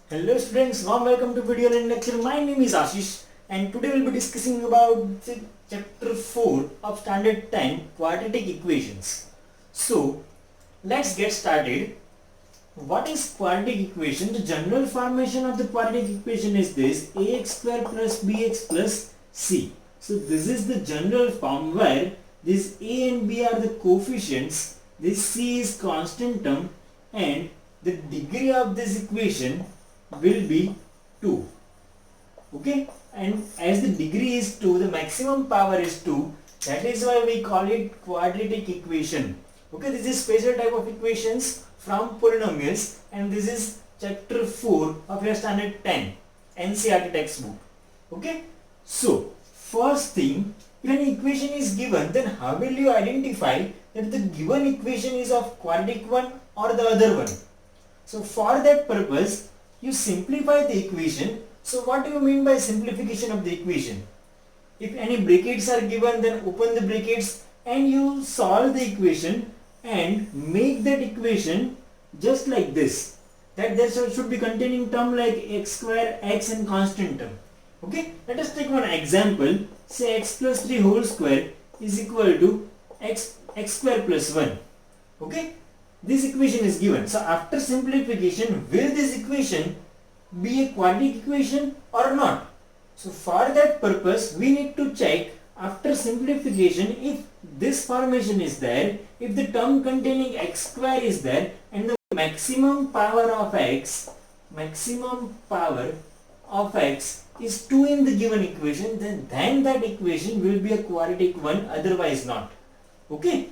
Hello students, warm welcome to video learning lecture. My name is Aashish and today we will be discussing about the chapter 4 of standard 10 quadratic equations. So let's get started. What is quadratic equation? The general formation of the quadratic equation is this: ax square plus bx plus c. So this is the general form where this a and b are the coefficients, this c is constant term, and the degree of this equation will be 2. Okay, and as the degree is 2, the maximum power is 2. That is why we call it quadratic equation. Okay, this is special type of equations from polynomials, and this is chapter 4 of your standard 10 NCERT textbook. Okay, so first thing, if an equation is given, then how will you identify that the given equation is of quadratic one or the other one? So for that purpose, you simplify the equation. So what do you mean by simplification of the equation? If any brackets are given, then open the brackets and you solve the equation and make that equation just like this. That there should be containing term like x square, x and constant term. Okay, let us take one example. Say x plus 3 whole square is equal to x square plus 1. Okay, this equation is given. So after simplification, will this equation be a quadratic equation or not? So for that purpose, we need to check after simplification if this formation is there, if the term containing x square is there, and the maximum power of x is 2 in the given equation, then that equation will be a quadratic one, otherwise not. Okay.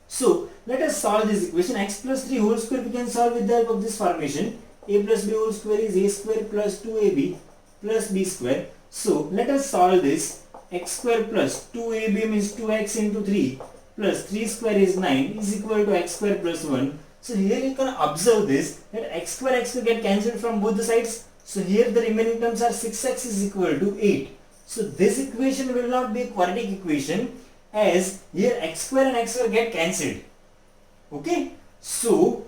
So let us solve this equation. X plus 3 whole square we can solve with the help of this formation. A plus b whole square is a square plus 2ab plus b square. So let us solve this. X square plus 2ab means 2x into 3 plus 3 square is 9 is equal to x square plus 1. So here you can observe this, that x square get cancelled from both the sides. So here the remaining terms are 6x is equal to 8. So this equation will not be a quadratic equation, as here x square and x square get cancelled. Okay, so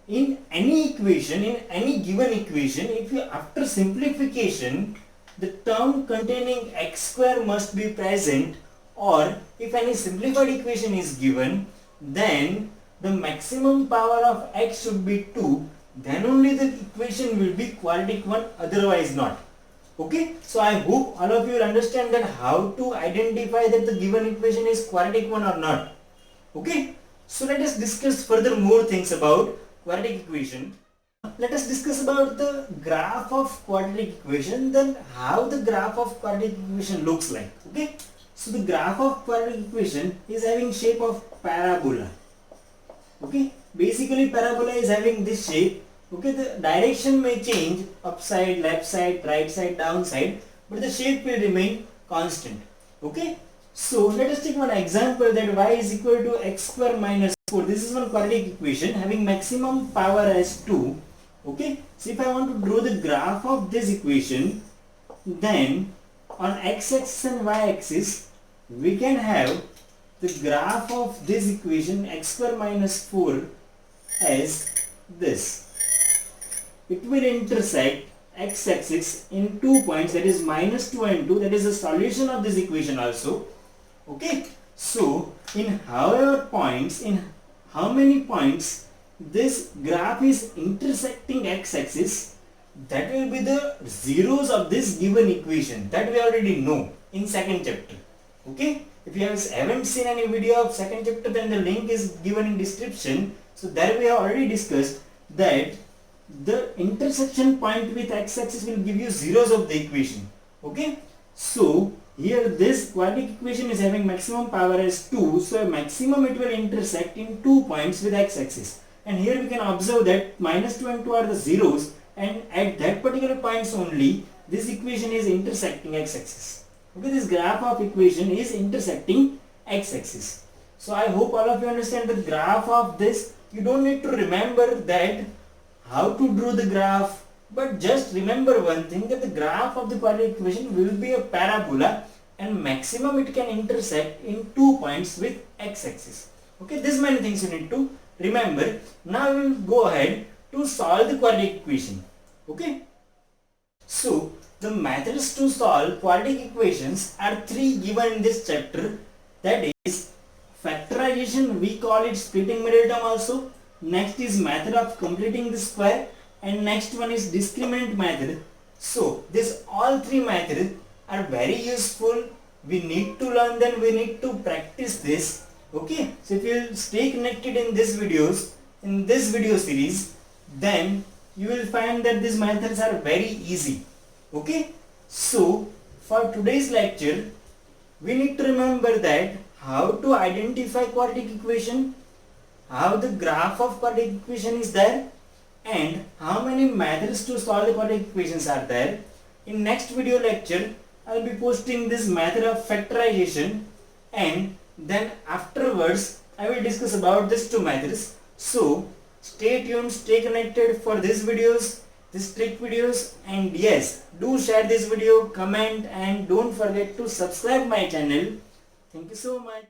in any equation, in any given equation, if you after simplification the term containing x square must be present, or if any simplified equation is given, then the maximum power of x should be 2, then only the equation will be quadratic one, otherwise not. Okay, so I hope all of you will understand that how to identify that the given equation is quadratic one or not. Okay, so let us discuss further more things about quadratic equation. Let us discuss about the graph of quadratic equation, then how the graph of quadratic equation looks like. Okay, so the graph of quadratic equation is having shape of parabola. Okay, basically parabola is having this shape. Okay, the direction may change, upside, left side, right side, down side, but the shape will remain constant. Okay, so let us take one example, that y is equal to x square minus 4. This is one quadratic equation having maximum power as 2. Okay, so if I want to draw the graph of this equation, then on x-axis and y-axis we can have the graph of this equation x square minus 4 as this. It will intersect x-axis in 2 points, that is minus 2 and 2. That is the solution of this equation also. Okay, so in how many points this graph is intersecting x-axis, that will be the zeros of this given equation. That we already know in second chapter. Okay, if you haven't seen any video of second chapter, then the link is given in description. So there we have already discussed that the intersection point with x-axis will give you zeros of the equation. Okay, so here this quadratic equation is having maximum power as 2, so maximum it will intersect in 2 points with x-axis, and here we can observe that minus 2 and 2 are the zeros, and at that particular points only this equation is intersecting x-axis. Okay, this graph of equation is intersecting x-axis. So I hope all of you understand the graph of this. You don't need to remember that how to draw the graph, but just remember one thing, that the graph of the quadratic equation will be a parabola and maximum it can intersect in 2 points with x-axis. Okay, this many things you need to remember. Now we will go ahead to solve the quadratic equation. Okay. So the methods to solve quadratic equations are three given in this chapter. That is factorization, we call it splitting middle term also. Next is method of completing the square, and next one is discriminant method. So this all three methods are very useful. We need to learn them, we need to practice this. Okay, so if you stay connected in this video series, then you will find that these methods are very easy. Okay, so for today's lecture we need to remember that how to identify quadratic equation, how the graph of quadratic equation is there, and how many methods to solve the quadratic equations are there. In next video lecture I will be posting this method of factorization, and then afterwards I will discuss about these two methods. So stay tuned, stay connected for these videos, these trick videos, and yes, do share this video, comment, and don't forget to subscribe my channel. Thank you so much.